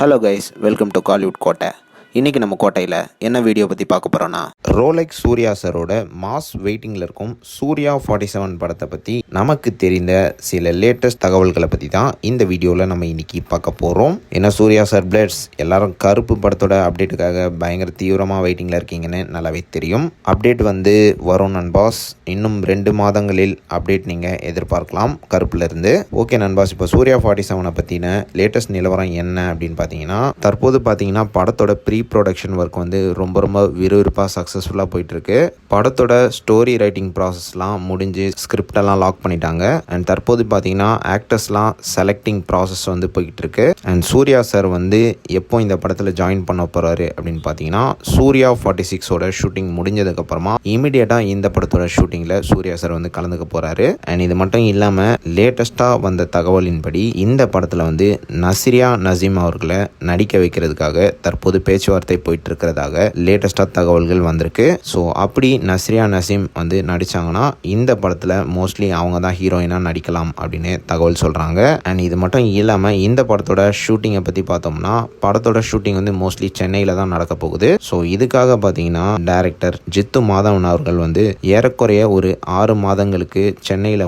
Hello guys, welcome to Kollywood கோட்டை. இன்றைக்கி நம்ம கோட்டையில் என்ன வீடியோ பற்றி பார்க்க போகிறோன்னா, ரோலெக்ஸ் சூர்யா சாரோட மாஸ் வெயிட்டிங்கில் இருக்கும் சூர்யா 47 படத்தை பற்றி நமக்கு தெரிந்த சில லேட்டஸ்ட் தகவல்களை பற்றி தான் இந்த வீடியோவில் நம்ம இன்றைக்கி பார்க்க போகிறோம். ஏன்னா சூர்யா சார் பிளட்ஸ் எல்லாரும் கருப்பு படத்தோட அப்டேட்டுக்காக பயங்கர தீவிரமாக வெயிட்டிங்கில் இருக்கீங்கன்னு நல்லாவே தெரியும். அப்டேட் வரும் நண்பாஸ். இன்னும் 2 மாதங்களில் அப்டேட் நீங்கள் எதிர்பார்க்கலாம் கருப்புலேருந்து. ஓகே நண்பாஸ், இப்போ சூர்யா 47 பற்றின லேட்டஸ்ட் நிலவரம் என்ன அப்படின்னு பார்த்தீங்கன்னா, தற்போது பார்த்தீங்கன்னா படத்தோட ப்ரீ ப்ரொடக்ஷன் ஒர்க் ரொம்ப விறுவிறுப்பாக சக்ஸஸ்ஃபுல்லாக போயிட்டுருக்கு. படத்தோட ஸ்டோரி ரைட்டிங் ப்ராசஸ்லாம் முடிஞ்சு ஸ்கிரிப்டெல்லாம் லாக் பண்ணிட்டாங்க. அண்ட் தற்போது பார்த்தீங்கன்னா ஆக்டர்ஸ்லாம் செலக்டிங் ப்ராசஸ் போய்கிட்டு இருக்கு. அண்ட் சூர்யா சார் எப்போ இந்த படத்தில் ஜாயின் பண்ண போகிறாரு அப்படின்னு பார்த்தீங்கன்னா, சூர்யா 46ஓட ஷூட்டிங் முடிஞ்சதுக்கப்புறமா இமீடியட்டாக இந்த படத்தோட ஷூட்டிங்கில் சூர்யா சார் கலந்துக்க போகிறாரு. அண்ட் இது மட்டும் இல்லாமல் லேட்டஸ்ட்டாக வந்த தகவலின்படி இந்த படத்தில் நஸ்ரியா நசீம் அவர்களை நடிக்க வைக்கிறதுக்காக தற்போது பேச்சுவார்த்தை போயிட்டு இருக்கிறதாக லேட்டஸ்டாக தகவல்கள் வந்திருக்கு. ஸோ அப்படி நஸ்ரியா நசீம் நடிச்சாங்கன்னா இந்த படத்தில் மோஸ்ட்லி அவங்க தான் ஹீரோயினாக நடிக்கலாம் அப்படின்னு தகவல் சொல்கிறாங்க. அண்ட் இது மட்டும் இல்லாமல் இந்த படத்தோட ஷூட்டிங்கை பற்றி பார்த்தோம்னா, படத்தோட ஷூட்டிங் மோஸ்ட்லி சென்னையில் தான் நடக்க போகுது. ஸோ இதுக்காக பார்த்தீங்கன்னா டைரக்டர் ஜித்து மாதவன் அவர்கள் ஏறக்குறைய ஒரு 6 மாதங்களுக்கு சென்னையில்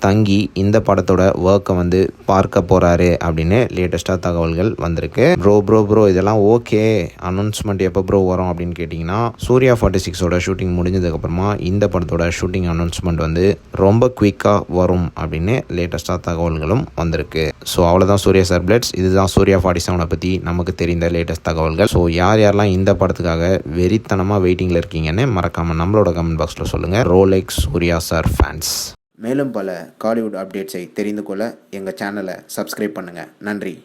தங்கி இந்த படத்தோட ஒர்க்கை பார்க்க போகிறாரு அப்படின்னு லேட்டஸ்டாக தகவல்கள் வந்திருக்கு. ப்ரோ இதெல்லாம் ஓகே, அனௌன்ஸ்மெண்ட் எப்போ ப்ரோ வரும் அப்படின்னு கேட்டிங்கன்னா, சூர்யா 46ஓட ஷூட்டிங் முடிஞ்சதுக்கப்புறமா இந்த படத்தோட ஷூட்டிங் அனௌன்ஸ்மெண்ட் ரொம்ப குயிக்காக வரும் அப்படின்னு லேட்டஸ்டாக தகவல்களும் வந்திருக்கு. ஸோ அவ்வளோதான் சூர்யா சார் பிளட்ஸ். இதுதான் சூர்யா 47 பற்றி நமக்கு தெரிந்த லேட்டஸ்ட் தகவல்கள். ஸோ யாரெல்லாம் இந்த படத்துக்காக வெறித்தனமாக வெயிட்டிங்கில் இருக்கீங்கன்னு மறக்காமல் நம்மளோட கமெண்ட் பாக்ஸில் சொல்லுங்கள். Rolex Suriya sir fans. மேலும் பல காலிவுட் அப்டேட்ஸை தெரிந்து கொள்ள எங்கள் சேனலை சப்ஸ்கிரைப் பண்ணுங்கள். நன்றி.